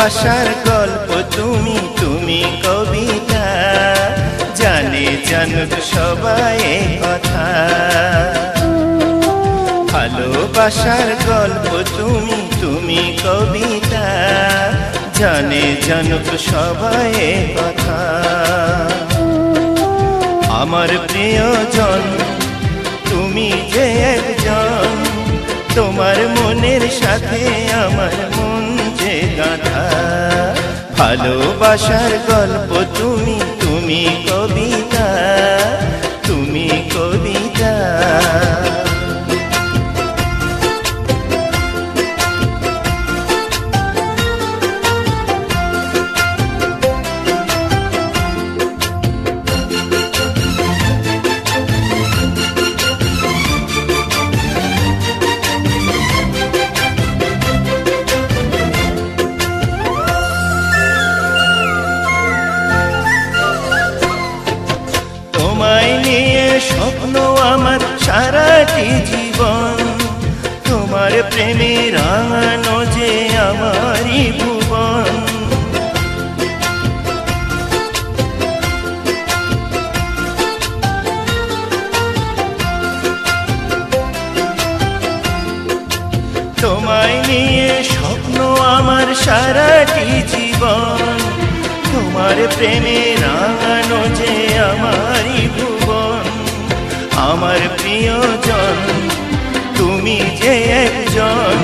ভালোবাসার গল্প তুমি তুমি কবিতা, জানে জানুক সবাই কথা। ভালোবাসার গল্প তুমি তুমি কবিতা, জানে জানুক সবাই কথা। আমার প্রিয়জন তুমি যে একজন, তোমার মনের সাথে আমার মন যে গাঁথা। ভালোবাসার গল্প তুমি তুমি কবিতা, তুমি কবিতা। তোমায় নিয়ে স্বপ্ন আমার সারাটি জীবন, তোমার প্রেমে রাঙানো যে আমারই ভুবন। তোমায় নিয়ে স্বপ্ন আমার সারাটি জীবন, তোমার প্রেমে রাঙানো যে আমারই ভুবন। আমার প্রিয়জন তুমি যে একজন,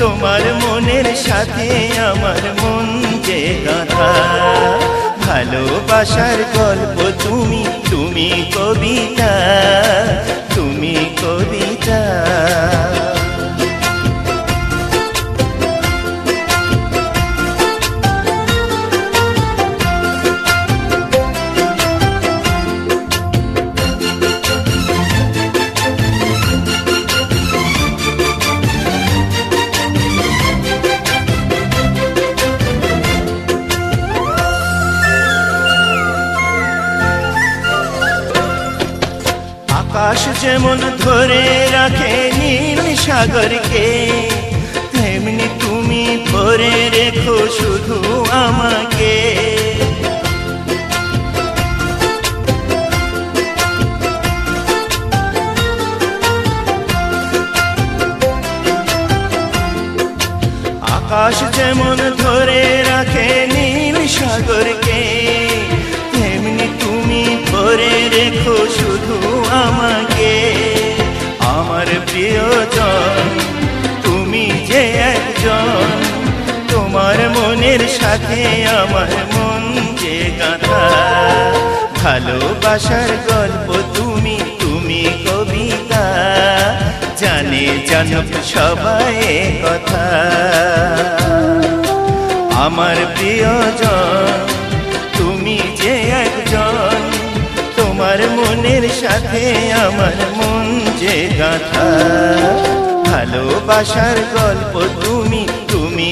তোমার মনের সাথে আমার মন যে গাঁথা। ভালোবাসার গল্প তুমি তুমি কবিতা, তুমি কবিতা। আকাশ যেমন ধরে রাখে নীল সাগরকে, তেমনি তুমি ধরে রেখো শুধু আমাকে। আকাশ যেমন ধরে রাখে নীল সাগরকে, তেমনি তুমি ধরে রেখো শুধু আমাকে। আমার প্রিয়জন তুমি যে একজন, তোমার মনের সাথে আমার মন যে গাঁথা। ভালোবাসার গল্প তুমি তুমি কবিতা, জানে জানুক সবাই কথা। আমার প্রিয়জন তুমি যে একজন, তোমার মনের সাথে আমার মন যে গাঁথা। ভালোবাসার গল্প তুমি তুমি